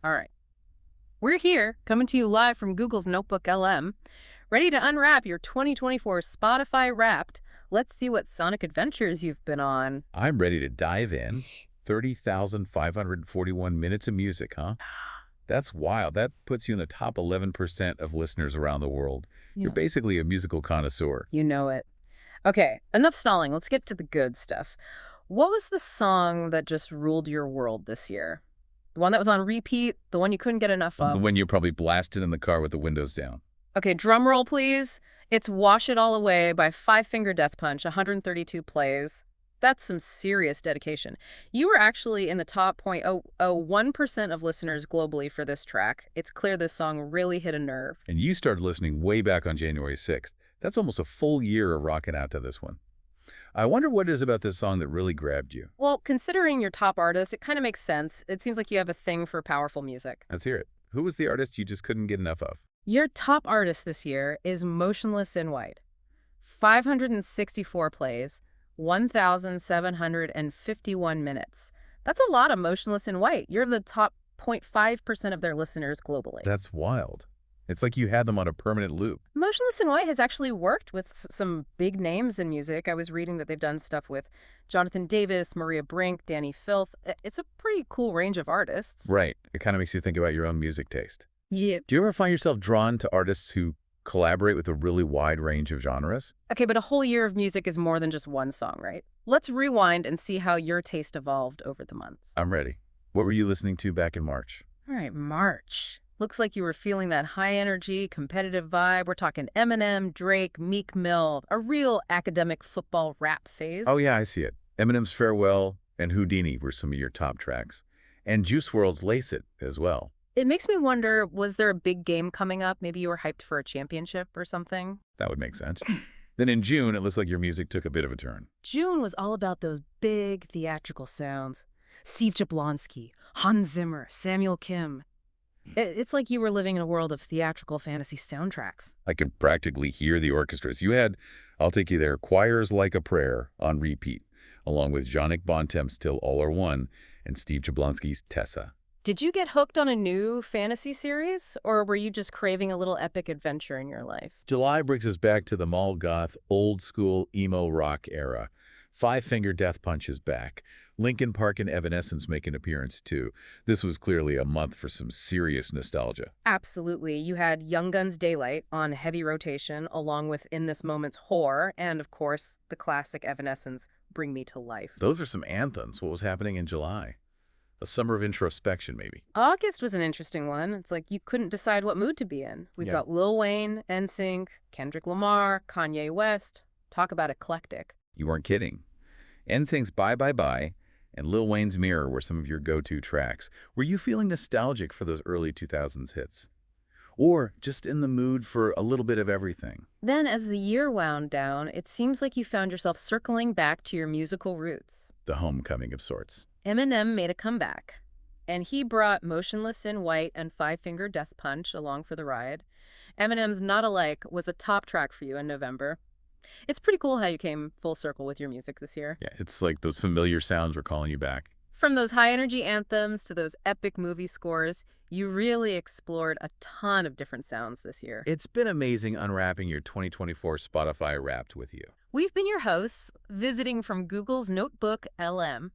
All right. We're here, coming to you live from Google's Notebook LM, ready to unwrap your 2024 Spotify Wrapped. Let's see what sonic adventures you've been on. I'm ready to dive in. 30,541 minutes of music, huh? That's wild. That puts you in the top 11% of listeners around the world. You're Yeah. basically a musical connoisseur. You know it. Okay, enough stalling. Let's get to the good stuff. What was the song that just ruled your world this year? The one that was on repeat? The one you couldn't get enough The of? one you're probably blasted in the car with the windows down. Okay, drum roll, please. It's Wash It All Away by Five Finger Death Punch, 132 plays. That's some serious dedication. You were actually in the top 0.001% of listeners globally for this track. It's clear this song really hit a nerve. And you started listening way back on January 6th. That's almost a full year of rocking out to this one. I wonder what it is about this song that really grabbed you. Well, considering your top artist, it kind of makes sense. It seems like you have a thing for powerful music. Let's hear it. Who was the artist you just couldn't get enough of? Your top artist this year is Motionless in White. 564 plays, 1,751 minutes. That's a lot of Motionless in White. You're the top 0.5% of their listeners globally. That's wild. It's like you had them on a permanent loop. Motionless in White has actually worked with some big names in music. I was reading that they've done stuff with Jonathan Davis, Maria Brink, Danny Filth. It's a pretty cool range of artists. Right. It kind of makes you think about your own music taste. Yeah. Do you ever find yourself drawn to artists who collaborate with a really wide range of genres? Okay, but a whole year of music is more than just one song, right? Let's rewind and see how your taste evolved over the months. I'm ready. What were you listening to back in March? All right, March. Looks like you were feeling that high energy, competitive vibe. We're talking Eminem, Drake, Meek Mill, a real academic football rap phase. Oh, yeah, I see it. Eminem's Farewell and Houdini were some of your top tracks. And Juice WRLD's Lace It as well. It makes me wonder, was there a big game coming up? Maybe you were hyped for a championship or something? That would make sense. Then in June, it looks like your music took a bit of a turn. June was all about those big theatrical sounds. Steve Jablonsky, Hans Zimmer, Samuel Kim. It's like you were living in a world of theatrical fantasy soundtracks. I could practically hear the orchestras. You had, I'll Take You There, Choirs Like a Prayer on repeat, along with Jonik Bontemps' Till All Are One and Steve Jablonsky's Tessa. Did you get hooked on a new fantasy series, or were you just craving a little epic adventure in your life? July brings us back to the mall goth, old-school emo rock era. Five Finger Death Punch is back. Linkin Park and Evanescence make an appearance, too. This was clearly a month for some serious nostalgia. Absolutely. You had Young Guns Daylight on heavy rotation, along with In This Moment's Whore, and of course, the classic Evanescence Bring Me to Life. Those are some anthems. What was happening in July? A summer of introspection, maybe. August was an interesting one. It's like you couldn't decide what mood to be in. We've Yeah. got Lil Wayne, NSYNC, Kendrick Lamar, Kanye West. Talk about eclectic. You weren't kidding. NSYNC's Bye Bye Bye and Lil Wayne's Mirror were some of your go-to tracks. Were you feeling nostalgic for those early 2000s hits? Or just in the mood for a little bit of everything? Then, as the year wound down, it seems like you found yourself circling back to your musical roots. The homecoming of sorts. Eminem made a comeback, and he brought Motionless in White and Five Finger Death Punch along for the ride. Eminem's Not Alike was a top track for you in November. It's pretty cool how you came full circle with your music this year. Yeah, it's like those familiar sounds were calling you back. From those high-energy anthems to those epic movie scores, you really explored a ton of different sounds this year. It's been amazing unwrapping your 2024 Spotify Wrapped with you. We've been your hosts, visiting from Google's Notebook LM.